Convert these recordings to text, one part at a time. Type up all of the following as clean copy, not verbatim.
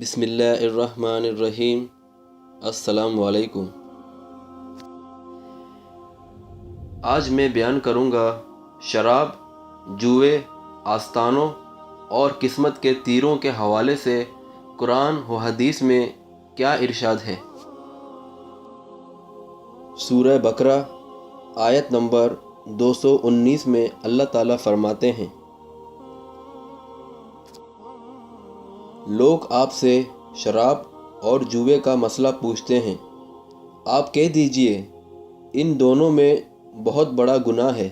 بسم اللہ الرحمن الرحیم۔ السلام علیکم۔ آج میں بیان کروں گا شراب، جوئے، آستانوں اور قسمت کے تیروں کے حوالے سے قرآن و حدیث میں کیا ارشاد ہے۔ سورہ بقرہ آیت نمبر 219 میں اللہ تعالیٰ فرماتے ہیں، لوگ آپ سے شراب اور جوئے کا مسئلہ پوچھتے ہیں، آپ کہہ دیجئے ان دونوں میں بہت بڑا گناہ ہے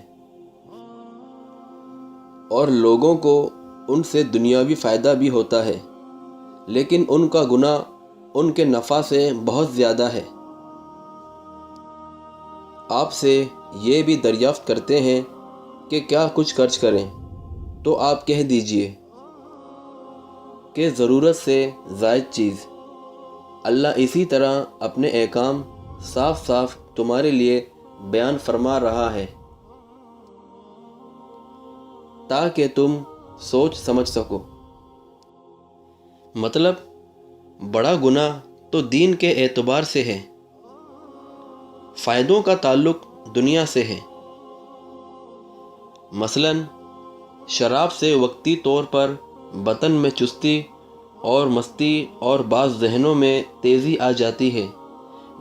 اور لوگوں کو ان سے دنیاوی فائدہ بھی ہوتا ہے، لیکن ان کا گناہ ان کے نفع سے بہت زیادہ ہے۔ آپ سے یہ بھی دریافت کرتے ہیں کہ کیا کچھ خرچ کریں، تو آپ کہہ دیجئے کہ ضرورت سے زائد چیز۔ اللہ اسی طرح اپنے احکام صاف صاف تمہارے لیے بیان فرما رہا ہے تاکہ تم سوچ سمجھ سکو۔ مطلب بڑا گناہ تو دین کے اعتبار سے ہے، فائدوں کا تعلق دنیا سے ہے۔ مثلاً شراب سے وقتی طور پر بدن میں چستی اور مستی اور بعض ذہنوں میں تیزی آ جاتی ہے،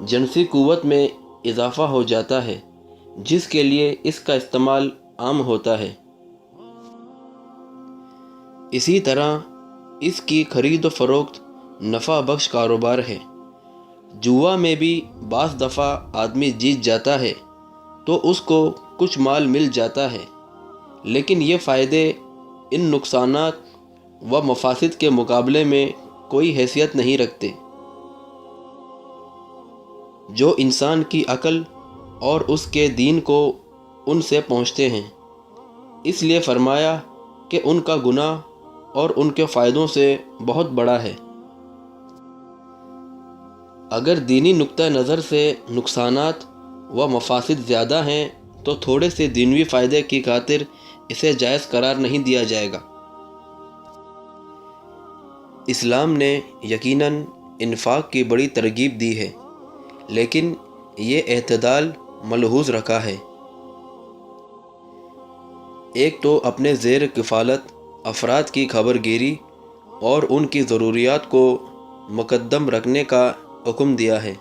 جنسی قوت میں اضافہ ہو جاتا ہے، جس کے لیے اس کا استعمال عام ہوتا ہے۔ اسی طرح اس کی خرید و فروخت نفع بخش کاروبار ہے۔ جوا میں بھی بعض دفعہ آدمی جیت جاتا ہے تو اس کو کچھ مال مل جاتا ہے، لیکن یہ فائدے ان نقصانات و مفاسد کے مقابلے میں کوئی حیثیت نہیں رکھتے جو انسان کی عقل اور اس کے دین کو ان سے پہنچتے ہیں۔ اس لیے فرمایا کہ ان کا گناہ اور ان کے فائدوں سے بہت بڑا ہے۔ اگر دینی نقطہ نظر سے نقصانات و مفاسد زیادہ ہیں تو تھوڑے سے دنیوی فائدے کی خاطر اسے جائز قرار نہیں دیا جائے گا۔ اسلام نے یقیناً انفاق کی بڑی ترغیب دی ہے، لیکن یہ اعتدال ملحوظ رکھا ہے۔ ایک تو اپنے زیر کفالت افراد کی خبر گیری اور ان کی ضروریات کو مقدم رکھنے کا حکم دیا ہے،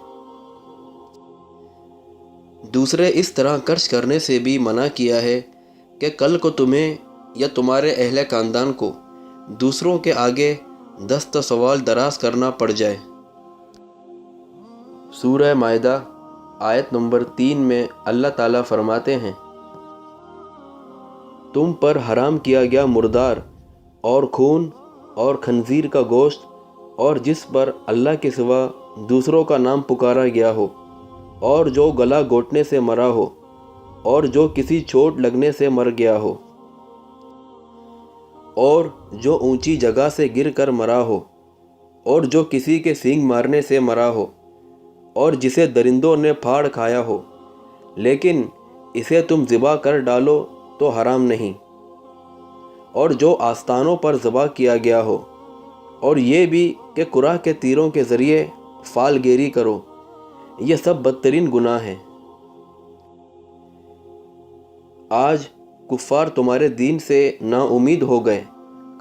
دوسرے اس طرح خرچ کرنے سے بھی منع کیا ہے کہ کل کو تمہیں یا تمہارے اہل خاندان کو دوسروں کے آگے دست سوال دراز کرنا پڑ جائے۔ سورہ مائدہ آیت نمبر 3 میں اللہ تعالیٰ فرماتے ہیں، تم پر حرام کیا گیا مردار اور خون اور خنزیر کا گوشت اور جس پر اللہ کے سوا دوسروں کا نام پکارا گیا ہو، اور جو گلا گھونٹنے سے مرا ہو، اور جو کسی چوٹ لگنے سے مر گیا ہو، اور جو اونچی جگہ سے گر کر مرا ہو، اور جو کسی کے سینگ مارنے سے مرا ہو، اور جسے درندوں نے پھاڑ کھایا ہو، لیکن اسے تم ذبح کر ڈالو تو حرام نہیں، اور جو آستانوں پر ذبح کیا گیا ہو، اور یہ بھی کہ قرآن کے تیروں کے ذریعے فال گیری کرو، یہ سب بدترین گناہ ہیں۔ آج کفار تمہارے دین سے نا امید ہو گئے،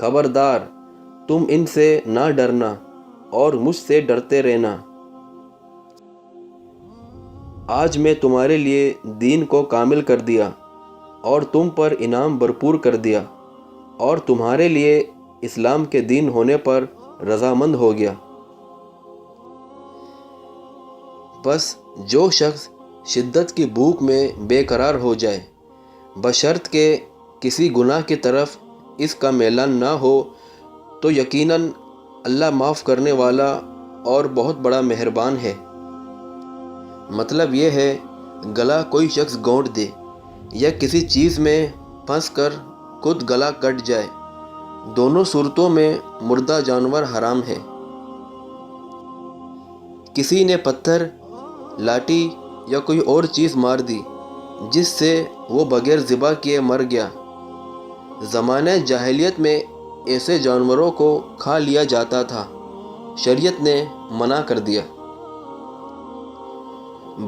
خبردار تم ان سے نہ ڈرنا اور مجھ سے ڈرتے رہنا۔ آج میں تمہارے لیے دین کو کامل کر دیا اور تم پر انعام بھرپور کر دیا، اور تمہارے لیے اسلام کے دین ہونے پر رضامند ہو گیا۔ بس جو شخص شدت کی بھوک میں بے قرار ہو جائے، بشرط کہ کسی گناہ کی طرف اس کا میلان نہ ہو، تو یقیناً اللہ معاف کرنے والا اور بہت بڑا مہربان ہے۔ مطلب یہ ہے گلا کوئی شخص گھونٹ دے یا کسی چیز میں پھنس کر خود گلا کٹ جائے، دونوں صورتوں میں مردہ جانور حرام ہے۔ کسی نے پتھر، لاٹھی یا کوئی اور چیز مار دی جس سے وہ بغیر ذبح کیے مر گیا۔ زمانہ جاہلیت میں ایسے جانوروں کو کھا لیا جاتا تھا شریعت نے منع کر دیا۔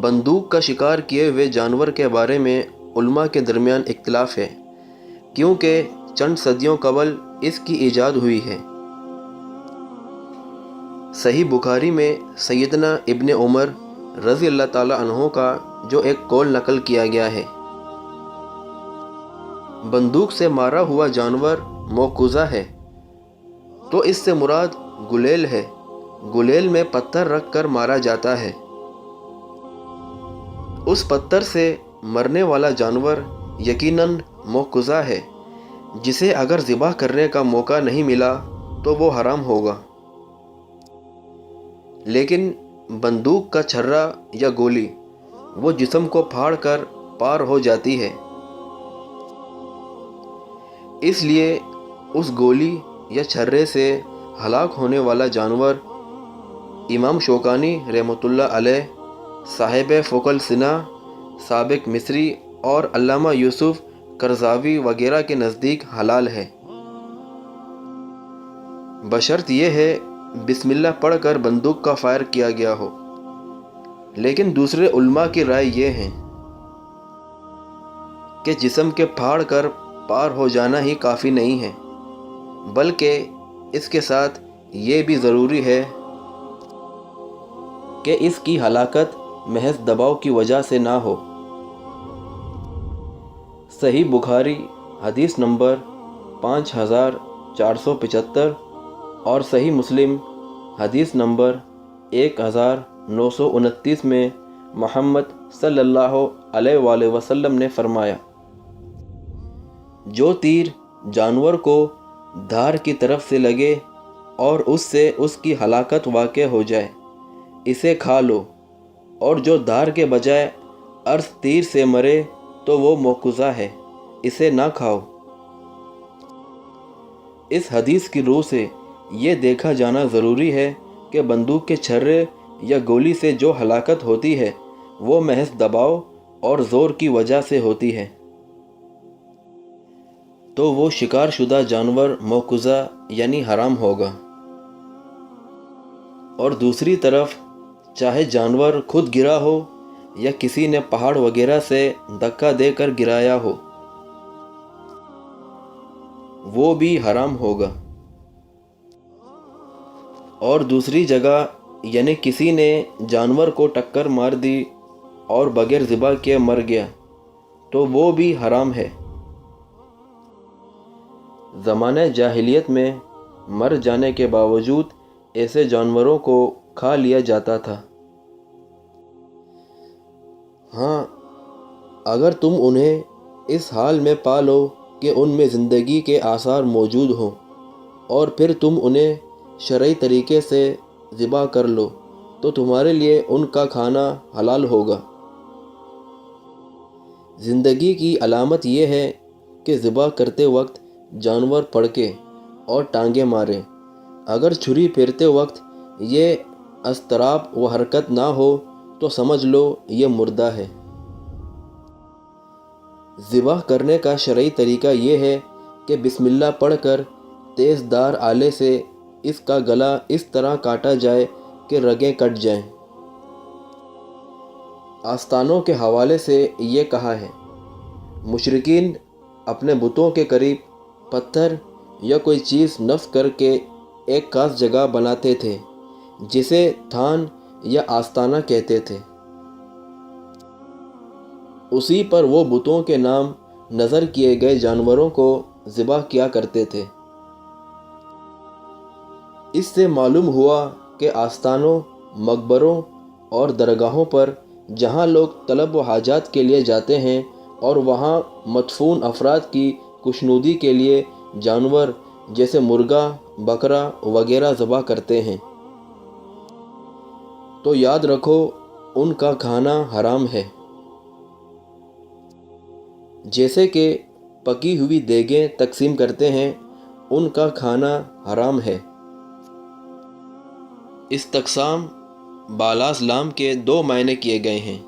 بندوق کا شکار کیے ہوئے جانور کے بارے میں علماء کے درمیان اختلاف ہے، کیونکہ چند صدیوں قبل اس کی ایجاد ہوئی ہے۔ صحیح بخاری میں سیدنا ابن عمر رضی اللہ تعالیٰ عنہ کا جو ایک قول نقل کیا گیا ہے، بندوق سے مارا ہوا جانور موقوذہ ہے، تو اس سے مراد گلیل ہے۔ گلیل میں پتھر رکھ کر مارا جاتا ہے۔ اس پتھر سے مرنے والا جانور یقیناً موقوذہ ہے، جسے اگر ذبح کرنے کا موقع نہیں ملا تو وہ حرام ہوگا۔ لیکن بندوق کا چھرا یا گولی وہ جسم کو پھاڑ کر پار ہو جاتی ہے، اس لیے اس گولی یا چھرے سے ہلاک ہونے والا جانور امام شوکانی رحمۃ اللہ علیہ، صاحب فوق الصنع، سابق مصری اور علامہ یوسف قرضاوی وغیرہ کے نزدیک حلال ہے، بشرط یہ ہے بسم اللہ پڑھ کر بندوق کا فائر کیا گیا ہو۔ لیکن دوسرے علماء کی رائے یہ ہے کہ جسم کے پھاڑ کر پار ہو جانا ہی کافی نہیں ہے، بلکہ اس کے ساتھ یہ بھی ضروری ہے کہ اس کی ہلاکت محض دباؤ کی وجہ سے نہ ہو۔ صحیح بخاری حدیث نمبر 5475 اور صحیح مسلم حدیث نمبر 1929 میں محمد صلی اللہ علیہ وآلہ وسلم نے فرمایا، جو تیر جانور کو دھار کی طرف سے لگے اور اس سے اس کی ہلاکت واقع ہو جائے، اسے کھا لو، اور جو دھار کے بجائے عرض تیر سے مرے تو وہ موقوذہ ہے، اسے نہ کھاؤ۔ اس حدیث کی روح سے یہ دیکھا جانا ضروری ہے کہ بندوق کے چھرے یا گولی سے جو ہلاکت ہوتی ہے وہ محض دباؤ اور زور کی وجہ سے ہوتی ہے، تو وہ شکار شدہ جانور موقوذہ یعنی حرام ہوگا۔ اور دوسری طرف چاہے جانور خود گرا ہو یا کسی نے پہاڑ وغیرہ سے دھکا دے کر گرایا ہو، وہ بھی حرام ہوگا۔ اور دوسری جگہ یعنی کسی نے جانور کو ٹکر مار دی اور بغیر ذبح کیے مر گیا تو وہ بھی حرام ہے۔ زمانہ جاہلیت میں مر جانے کے باوجود ایسے جانوروں کو کھا لیا جاتا تھا۔ ہاں، اگر تم انہیں اس حال میں پالو کہ ان میں زندگی کے آثار موجود ہوں، اور پھر تم انہیں شرعی طریقے سے ذبح کر لو تو تمہارے لیے ان کا کھانا حلال ہوگا۔ زندگی کی علامت یہ ہے کہ ذبح کرتے وقت جانور پھڑکے اور ٹانگیں مارے۔ اگر چھری پھیرتے وقت یہ اضطراب و حرکت نہ ہو تو سمجھ لو یہ مردہ ہے۔ ذبح کرنے کا شرعی طریقہ یہ ہے کہ بسم اللہ پڑھ کر تیز دھار آلے سے اس کا گلا اس طرح کاٹا جائے کہ رگیں کٹ جائیں۔ آستانوں کے حوالے سے یہ کہا ہے، مشرکین اپنے بتوں کے قریب پتھر یا کوئی چیز نصب کر کے ایک خاص جگہ بناتے تھے جسے تھان یا آستانہ کہتے تھے۔ اسی پر وہ بتوں کے نام نظر کیے گئے جانوروں کو ذبح کیا کرتے تھے۔ اس سے معلوم ہوا کہ آستانوں، مقبروں اور درگاہوں پر جہاں لوگ طلب و حاجات کے لیے جاتے ہیں اور وہاں مدفون افراد کی خوشنودی کے لیے جانور جیسے مرغا، بکرا وغیرہ ذبح کرتے ہیں، تو یاد رکھو ان کا کھانا حرام ہے۔ جیسے کہ پکی ہوئی دیگیں تقسیم کرتے ہیں، ان کا کھانا حرام ہے۔ استقسام بالاس لام کے دو معنی کیے گئے ہیں،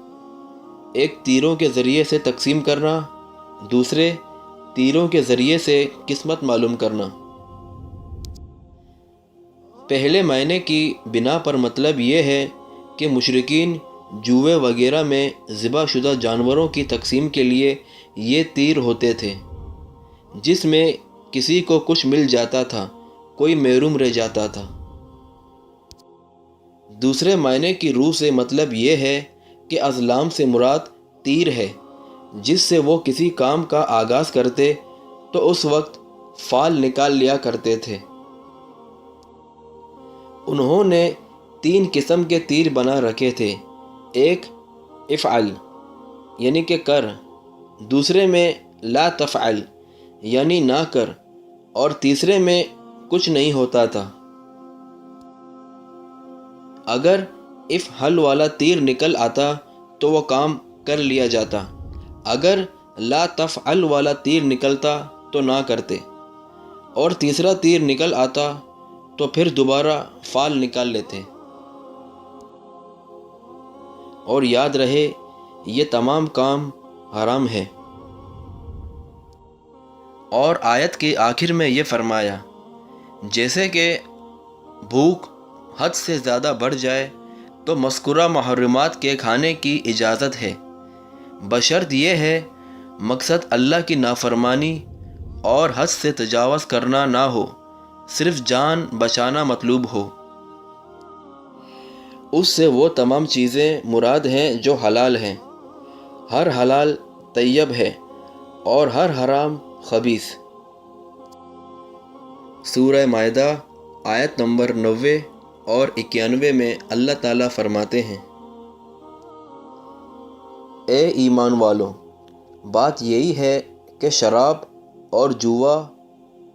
ایک تیروں کے ذریعے سے تقسیم کرنا، دوسرے تیروں کے ذریعے سے قسمت معلوم کرنا۔ پہلے معنی کی بنا پر مطلب یہ ہے کہ مشرکین جوئے وغیرہ میں ذبح شدہ جانوروں کی تقسیم کے لیے یہ تیر ہوتے تھے، جس میں کسی کو کچھ مل جاتا تھا، کوئی محروم رہ جاتا تھا۔ دوسرے معنی کی روح سے مطلب یہ ہے کہ ازلام سے مراد تیر ہے، جس سے وہ کسی کام کا آغاز کرتے تو اس وقت فال نکال لیا کرتے تھے۔ انہوں نے 3 قسم کے تیر بنا رکھے تھے، ایک افعل یعنی کہ کر، دوسرے میں لا تفعل یعنی نہ کر، اور تیسرے میں کچھ نہیں ہوتا تھا۔ اگر افعل والا تیر نکل آتا تو وہ کام کر لیا جاتا، اگر لا تفعل والا تیر نکلتا تو نہ کرتے، اور تیسرا تیر نکل آتا تو پھر دوبارہ فال نکال لیتے۔ اور یاد رہے یہ تمام کام حرام ہے۔ اور آیت کے آخر میں یہ فرمایا، جیسے کہ بھوک حد سے زیادہ بڑھ جائے تو مذکورہ محرمات کے کھانے کی اجازت ہے، بشرط یہ ہے مقصد اللہ کی نافرمانی اور حد سے تجاوز کرنا نہ ہو، صرف جان بچانا مطلوب ہو۔ اس سے وہ تمام چیزیں مراد ہیں جو حلال ہیں، ہر حلال طیب ہے اور ہر حرام خبیث۔ سورہ مائدہ آیت نمبر 90 اور 91 میں اللہ تعالیٰ فرماتے ہیں، اے ایمان والو، بات یہی ہے کہ شراب اور جوا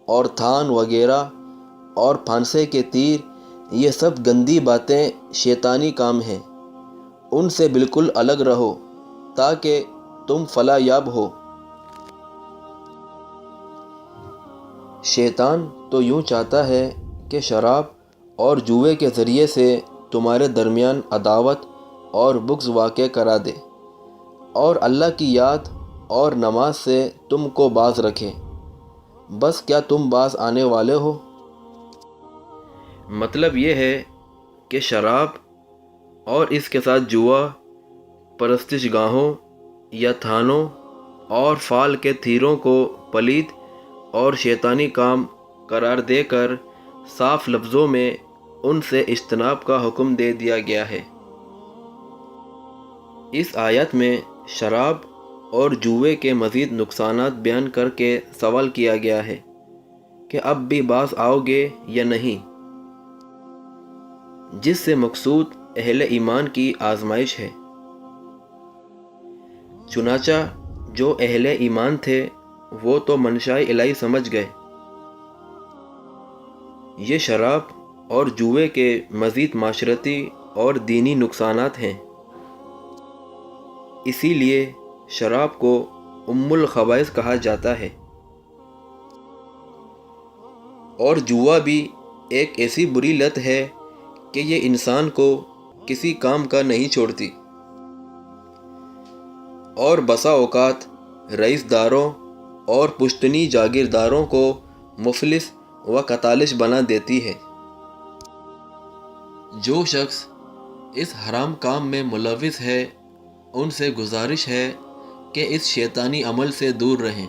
اور تھان وغیرہ اور پھانسے کے تیر یہ سب گندی باتیں شیطانی کام ہیں، ان سے بالکل الگ رہو تاکہ تم فلاح یاب ہو۔ شیطان تو یوں چاہتا ہے کہ شراب اور جوئے کے ذریعے سے تمہارے درمیان عداوت اور بغض واقع کرا دے، اور اللہ کی یاد اور نماز سے تم کو باز رکھے۔ بس کیا تم باز آنے والے ہو؟ مطلب یہ ہے کہ شراب اور اس کے ساتھ جوا، پرستش گاہوں یا تھانوں اور فال کے تیروں کو پلید اور شیطانی کام قرار دے کر صاف لفظوں میں ان سے اجتناب کا حکم دے دیا گیا ہے۔ اس آیت میں شراب اور جوئے کے مزید نقصانات بیان کر کے سوال کیا گیا ہے کہ اب بھی باز آؤ گے یا نہیں، جس سے مقصود اہل ایمان کی آزمائش ہے۔ چنانچہ جو اہل ایمان تھے وہ تو منشائے الہی سمجھ گئے۔ یہ شراب اور جوئے کے مزید معاشرتی اور دینی نقصانات ہیں، اسی لیے شراب کو ام الخبائث کہا جاتا ہے، اور جوا بھی ایک ایسی بری لت ہے کہ یہ انسان کو کسی کام کا نہیں چھوڑتی، اور بسا اوقات رئیس داروں اور پشتنی جاگیرداروں کو مفلس و کتالش بنا دیتی ہے۔ جو شخص اس حرام کام میں ملوث ہے ان سے گزارش ہے کہ اس شیطانی عمل سے دور رہیں۔